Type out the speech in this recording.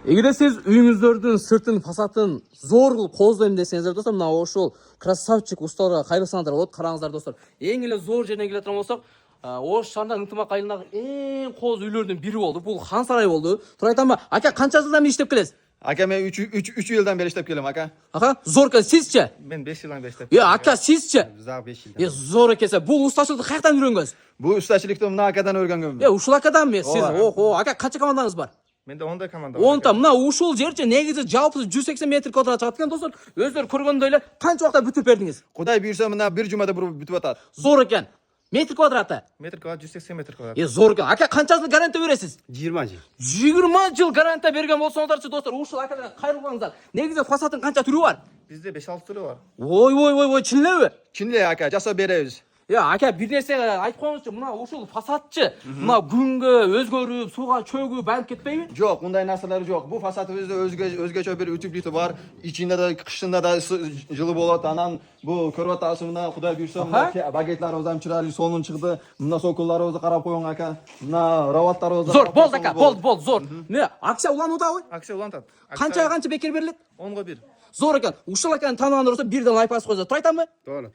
Эгерде сиз үйүңүздөрдүн сыртын, фасадын зор кылып кооздойм десеңиздер достор, мына ошол красавчик усталарга кайрылсаңдар болот. Караңыздар достор. Эң эле зор жерден келе турган болсок, Ош шаарында ынтымак айылындагы эң кооз үйлөрдүн бири болду. Бул хан сарай болду. Тура айтамбы? Ака, канча жылдан бери иштеп келесиз? Aka men 3 yıldan beri işlep geliyorum aka. Ака, зор экен. Сизчи? Ben 5 yıldan beri işlep Ака, сизчи? Zar 5 yıldan. Зор экенсиз. Бул устачылыкты каяктан үйрөнгөнсүз? Bu ustaçılıkta mına akadan örgengüm. Ушул акадан сиз. Охо, ака, канча командаңыз бар? Mende 10 komanda var. 10 мына ушул жерчи негизи жалпысы 180 метр квадрат чыгат экен достор. Өздөрү көргөндөй эле канча убакта бүтүп бердиңиз? Kuday büyürse mına bir cümlede bütüp atar. Зор экен. Метр квадраты. Metr kvadrat 180 metr kvadrat. Зор экен. Ака, канча жыл гарантия бересиз? 20 жыл. 20 жыл гарантия берген болсоңуздарчы достор, ушул акадан кайрылбаңыздар. Негизи фасадтын канча түрү бар? Bizde 5-6 türü var. Ой, чын элеби? Çinli aka jasa bereriz. Ака, бир нерсе айтып коюңузчу, мына ушул фасадчы, мына күнгө өзгөрүп, сууга чөгүп байып кетпейби? Yok, bunday narsaları yok. Bu fasatımızda özgeçe bir ütüplüğü var. İçinde de kışında da жылы болот. Анан bu körvat asımına Kuday büyürse bagetler ozam çırali sonun çıktı. Mına sokullarımızı karap koyun aka. Mına ravatlarımızı Зор, болду ака, болду, зор. Не, акция улануудабы? Aksiya улантат. Канча бекер берилет? 10'ga 1. Зор экен. Ушул аканы таанаган болсо бирден лайк басып койсо, тура айтамбы? Doğru.